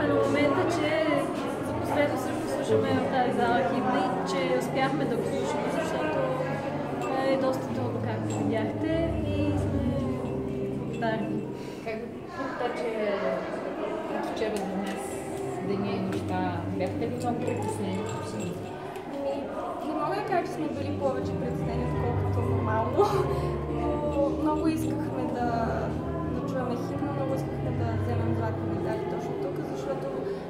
осъзнахме на момента, че за последно също слушаме в тази зала химна и че успяхме да го слушаме, защото е доста трудно, както видяхте, и сме благодарни. Как че от вчера до днес деня и нощта бяхте ли много притеснени? Не мога да кажа, че сме били повече притеснени, отколкото нормално, но много искахме да чуваме химна, много искахме да вземем златни медали точно тук, защото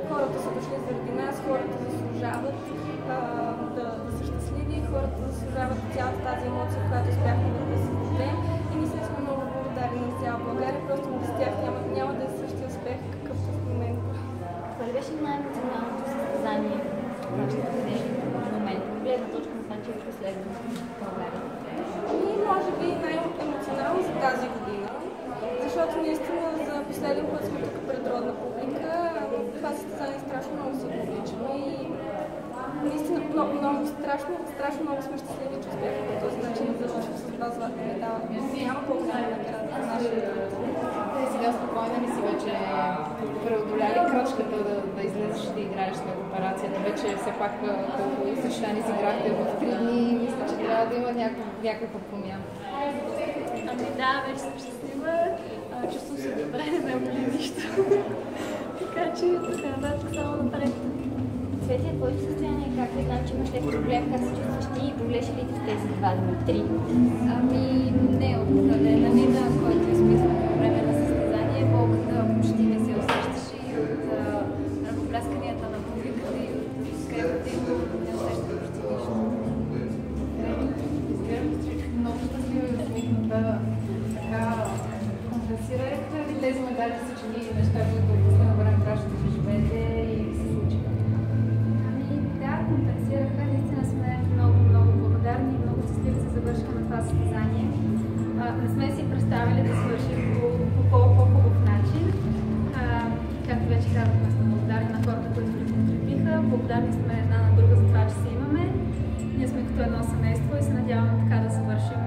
хората са дошли заради нас, хората заслужават да са щастливи, хората заслужават цялата тази емоция, която успяхме да създадем, и мисля, сме много благодарни на цяла България, просто без тях няма да е същия успех, какъвто в момента. Това ли беше най-емоционалното състезание в вашата година в момента, гледна точка на това, че е последно в България? И може би най-емоционално за тази година, защото наистина за последен път сме тук пред родна публика. Това състезание страшно много се обичаме и наистина страшно много сме щастливи, че успяхме по този начин да завършим с два златни медала. Няма по-голяма награда за нашия труд. Сега спокойно ли си вече преодоляли крачката да излезеш и да играеш след операцията? Вече все пак колко съчетани изиграхте в 3 дни, мисля, че трябва да има някаква промяна. Ами да, вече съм щастлива, чувствам се добре, не ме боли нищо. Така че така нататък само напред. Цвети, твоето състояние как е? Знам, че имаш лек проблем, как се чувстваш ти и повлече ли ти в тези 2 дни, 3? Ами не, от адреналина, който изписвам по време на състезание, болката почти не се усещаше и от ръкоплясканията на публиката и от подкрепата им не усещам почти нищо. Разбирам, че много щастлива и усмихната. Така компенсирахте ли тези медали са, че ние неща, които в последно време трябваше да преживеете и се случиха? Ами да, компенсираха. Наистина сме много благодарни и много щастливи за завършка на това състезание. Не сме си представили да свършим по по-хубав начин. Както вече казахме, сме благодарни на хората, които ни подкрепиха. Благодарни сме една на друга за това, че се имаме. Ние сме като едно семейство и се надяваме така да завършим